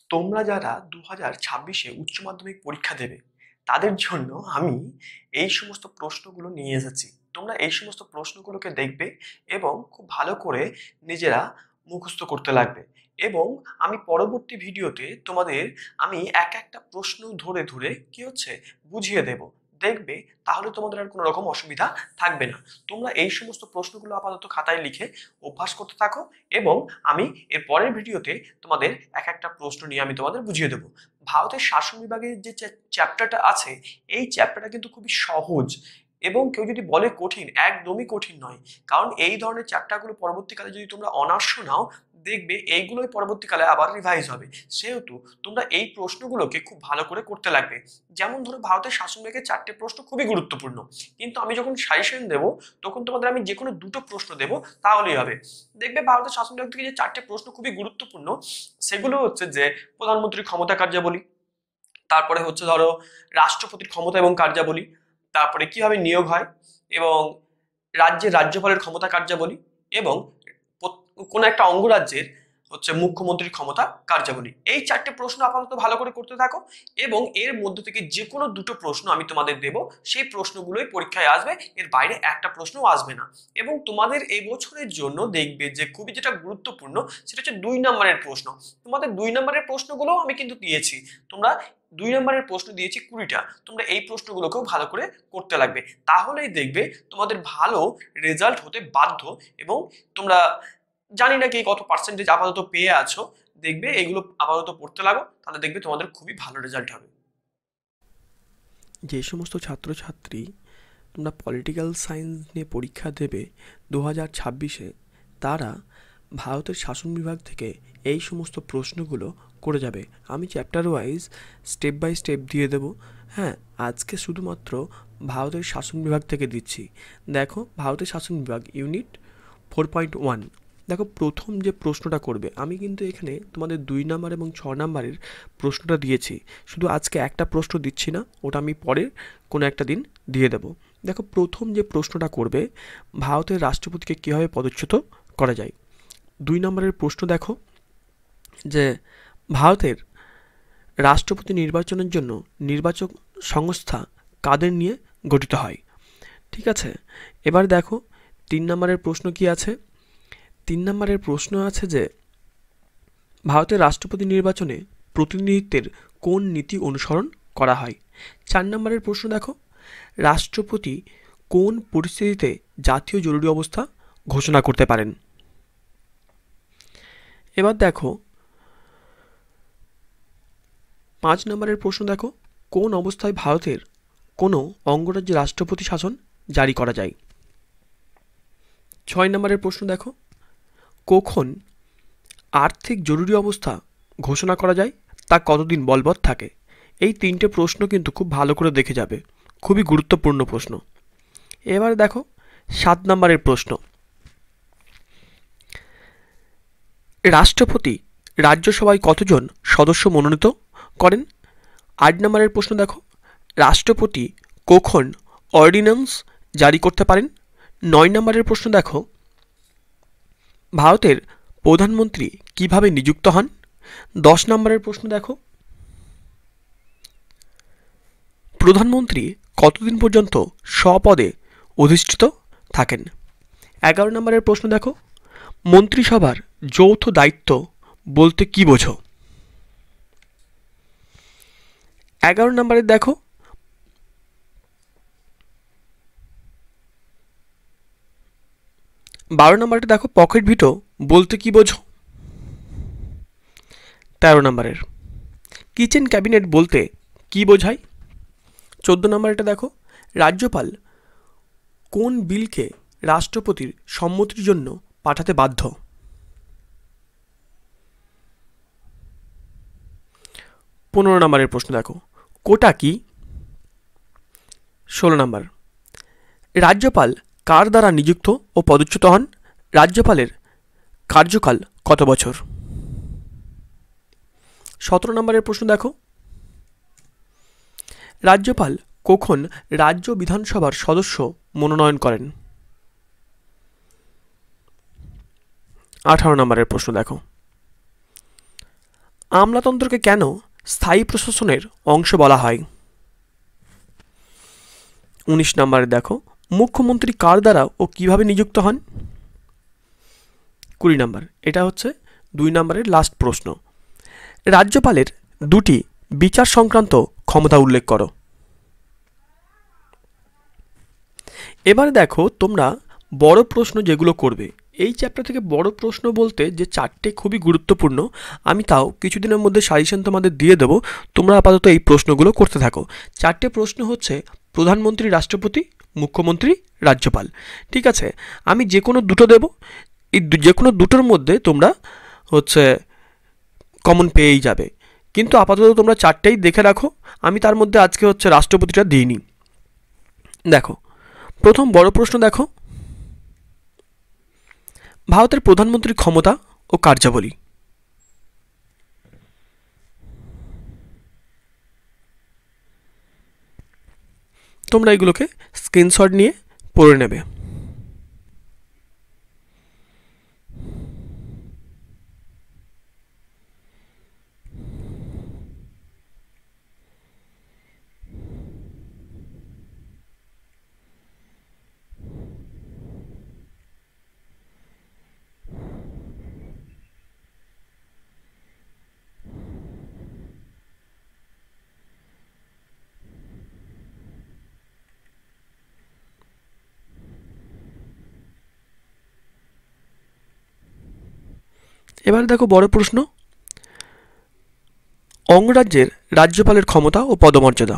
তোমরা যারা 2026-এ উচ্চ মাধ্যমিক পরীক্ষা দেবে তাদের জন্য আমি এই সমস্ত প্রশ্নগুলো নিয়ে এসেছি। তোমরা এই সমস্ত প্রশ্নগুলোকে দেখবে এবং খুব ভালো করে নিজেরা মুখস্থ করতে লাগবে। এবং আমি পরবর্তী ভিডিওতে তোমাদের আমি এক একটা প্রশ্ন ধরে ধরে কি হচ্ছে বুঝিয়ে দেব। দেখবে তাহলে তোমাদের আর কোনো রকম অসুবিধা থাকবে না। তোমরা এই সমস্ত প্রশ্নগুলো আপাতত খাতায় লিখে অভ্যাস করতে থাকো এবং আমি এর পরের ভিডিওতে তোমাদের এক একটা প্রশ্ন নিয়ে আমি তোমাদের বুঝিয়ে দেবো। ভারতের শাসন বিভাগের যে চ্যাপ্টারটা আছে এই চ্যাপ্টারটা কিন্তু খুবই সহজ এবং কেউ যদি বলে কঠিন, একদমই কঠিন নয়। কারণ এই ধরনের চ্যাপ্টারগুলো পরবর্তীকালে যদি তোমরা অনার্স নাও দেখবে এইগুলোই পরবর্তীকালে আবার রিভাইজ হবে। সেহেতু তোমরা এই প্রশ্নগুলোকে খুব ভালো করে করতে লাগবে। যেমন ধরো ভারতের শাসন বিভাগের 4টে প্রশ্ন খুবই গুরুত্বপূর্ণ, কিন্তু আমি যখন সাজেশন দেবো তখন তোমাদের আমি যে কোনো 2টো প্রশ্ন দেবো তাহলেই হবে। দেখবে ভারতের শাসন বিভাগ থেকে যে 4টে প্রশ্ন খুবই গুরুত্বপূর্ণ সেগুলো হচ্ছে যে প্রধানমন্ত্রীর ক্ষমতা কার্যাবলী, তারপরে হচ্ছে ধরো রাষ্ট্রপতির ক্ষমতা এবং কার্যাবলী, তারপরে কিভাবে নিয়োগ হয় এবং রাজ্যের রাজ্যপালের ক্ষমতা কার্যাবলী এবং কোন একটা অঙ্গরাজ্যের হচ্ছে মুখ্যমন্ত্রীর ক্ষমতা কার্যাবলী। এই 4টে প্রশ্ন আপাতত ভালো করে করতে থাকো এবং এর মধ্যে থেকে যে কোনো 2টো প্রশ্ন আমি তোমাদের দেব, সেই প্রশ্নগুলোই পরীক্ষায় আসবে, এর বাইরে একটা প্রশ্নও আসবে না। এবং তোমাদের এই বছরের জন্য দেখবে যে খুবই যেটা গুরুত্বপূর্ণ সেটা হচ্ছে 2 নম্বরের প্রশ্ন। তোমাদের 2 নম্বরের প্রশ্নগুলোও আমি কিন্তু দিয়েছি। তোমরা 2 নম্বরের প্রশ্ন দিয়েছি 20টা। তোমরা এই প্রশ্নগুলোকেও ভালো করে করতে লাগবে, তাহলেই দেখবে তোমাদের ভালো রেজাল্ট হতে বাধ্য। এবং তোমরা জানি না কি কত পার্সেন্টেজ আপাতত পেয়ে আছো, দেখবে এগুলো আপাতত পড়তে লাগো, তাহলে দেখবে তোমাদের খুবই ভালো রেজাল্ট হবে। যে সমস্ত ছাত্রছাত্রী তোমরা পলিটিক্যাল সায়েন্স নিয়ে পরীক্ষা দেবে 2026-এ, তারা ভারতের শাসন বিভাগ থেকে এই সমস্ত প্রশ্নগুলো করে যাবে। আমি chapter wise step by step দিয়ে দেব। হ্যাঁ, আজকে শুধুমাত্র ভারতের শাসন বিভাগ থেকে দিচ্ছি। দেখো, ভারতের শাসন বিভাগ ইউনিট 4.1। দেখো, প্রথম যে প্রশ্নটা করবে, আমি কিন্তু এখানে তোমাদের 2 নাম্বার এবং 6 নাম্বারের প্রশ্নটা দিয়েছি। শুধু আজকে একটা প্রশ্ন দিচ্ছি না, ওটা আমি পরে কোনো একটা দিন দিয়ে দেব। দেখো, প্রথম যে প্রশ্নটা করবে, ভারতের রাষ্ট্রপতিকে কীভাবে পদচ্যুত করা যায়। 2 নম্বরের প্রশ্ন দেখো যে ভারতের রাষ্ট্রপতি নির্বাচনের জন্য নির্বাচক সংস্থা কাদের নিয়ে গঠিত হয়। ঠিক আছে, এবার দেখো 3 নম্বরের প্রশ্ন কি আছে। 3 নম্বরের প্রশ্ন আছে যে ভারতের রাষ্ট্রপতি নির্বাচনে প্রতিনিধিত্বের কোন নীতি অনুসরণ করা হয়। 4 নম্বরের প্রশ্ন দেখো, রাষ্ট্রপতি কোন পরিস্থিতিতে জাতীয় জরুরি অবস্থা ঘোষণা করতে পারেন। এবার দেখো 5 নম্বরের প্রশ্ন দেখো, কোন অবস্থায় ভারতের কোনো অঙ্গরাজ্যে রাষ্ট্রপতি শাসন জারি করা যায়। 6 নম্বরের প্রশ্ন দেখো, কখন আর্থিক জরুরি অবস্থা ঘোষণা করা যায়, তা কতদিন বলবৎ থাকে। এই 3টে প্রশ্ন কিন্তু খুব ভালো করে দেখে যাবে, খুবই গুরুত্বপূর্ণ প্রশ্ন। এবার দেখো 7 নম্বরের প্রশ্ন, রাষ্ট্রপতি রাজ্যসভায় কতজন সদস্য মনোনীত করেন। 8 নম্বরের প্রশ্ন দেখো, রাষ্ট্রপতি কখন অর্ডিন্যান্স জারি করতে পারেন। 9 নম্বরের প্রশ্ন দেখো, ভারতের প্রধানমন্ত্রী কিভাবে নিযুক্ত হন। 10 নম্বরের প্রশ্ন দেখো, প্রধানমন্ত্রী কতদিন পর্যন্ত স্বপদে অধিষ্ঠিত থাকেন। 11 নম্বরের প্রশ্ন দেখো, মন্ত্রিসভার যৌথ দায়িত্ব বলতে কি বোঝো। 11 নম্বরের দেখো, বারো নম্বরটা দেখো, পকেট ভিটো বলতে কি বোঝো। 13 নম্বরের, কিচেন ক্যাবিনেট বলতে কি বোঝায়। 14 নম্বরটা দেখো, রাজ্যপাল কোন বিলকে রাষ্ট্রপতির সম্মতির জন্য পাঠাতে বাধ্য। 15 নম্বরের প্রশ্ন দেখো, কোটা কি। 16 নম্বর, রাজ্যপাল কার দ্বারা নিযুক্ত ও পদচ্যুত হন। রাজ্যপালের কার্যকাল কত বছর। 17 নম্বরের প্রশ্ন দেখো, রাজ্যপাল কখন রাজ্য বিধানসভার সদস্য মনোনয়ন করেন। 18 নম্বরের প্রশ্ন দেখো, আমলাতন্ত্রকে কেন স্থায়ী প্রশাসনের অংশ বলা হয়? 19 নম্বরে দেখো, মুখ্যমন্ত্রী কার দ্বারা ও কিভাবে নিযুক্ত হন? 20 নম্বর, এটা হচ্ছে 2 নম্বরের লাস্ট প্রশ্ন। রাজ্যপালের দুটি বিচার সংক্রান্ত ক্ষমতা উল্লেখ করো। এবার দেখো তোমরা বড় প্রশ্ন যেগুলো করবে, এই চ্যাপ্টার থেকে বড় প্রশ্ন বলতে যে 4টে খুবই গুরুত্বপূর্ণ, আমি তাও কিছুদিনের মধ্যে সাজেশন তোমাদের দিয়ে দেবো। তোমরা আপাতত এই প্রশ্নগুলো করতে থাকো। 4টে প্রশ্ন হচ্ছে প্রধানমন্ত্রী, রাষ্ট্রপতি, মুখ্যমন্ত্রী, রাজ্যপাল। ঠিক আছে, আমি যে কোনো দুটো দেবো, এই যে কোনো দুটোর মধ্যে তোমরা হচ্ছে কমন পেয়েই যাবে, কিন্তু আপাতত তোমরা 4টেই দেখে রাখো। আমি তার মধ্যে আজকে হচ্ছে রাষ্ট্রপতিটা দিইনি। দেখো, প্রথম বড় প্রশ্ন দেখো, ভারতের প্রধানমন্ত্রীর ক্ষমতা ও কার্যাবলী। তোমরা এগুলোকে স্ক্রিনশট নিয়ে পড়ে নেবে। এবার দেখো বড় প্রশ্ন, অঙ্গরাজ্যের রাজ্যপালের ক্ষমতা ও পদমর্যাদা।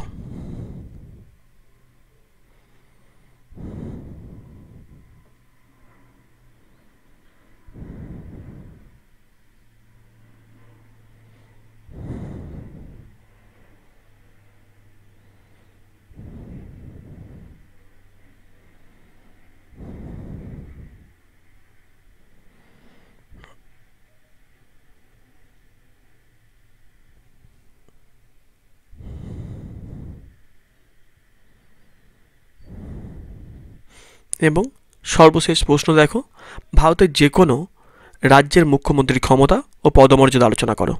এবং সর্বশেষ প্রশ্ন দেখো, ভারতের যে কোনো রাজ্যের মুখ্যমন্ত্রীর ক্ষমতা ও পদমর্যাদা আলোচনা করো।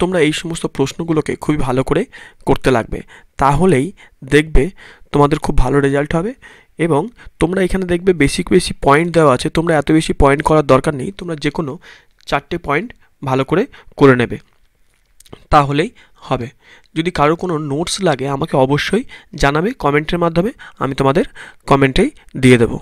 তোমরা এই সমস্ত প্রশ্নগুলোকে খুবই ভালো করে করতে লাগবে, তাহলেই দেখবে তোমাদের খুব ভালো রেজাল্ট হবে। এবং তোমরা এখানে দেখবে বেশি বেশি পয়েন্ট দেওয়া আছে, তোমরা এত বেশি পয়েন্ট করার দরকার নেই, তোমরা যে কোনো 4টে পয়েন্ট ভালো করে করে নেবে, তাহলেই হবে। যদি কারো কোনো নোটস লাগে আমাকে অবশ্যই জানাবে কমেন্টের মাধ্যমে, আমি তোমাদের কমেন্টেই দিয়ে দেবো।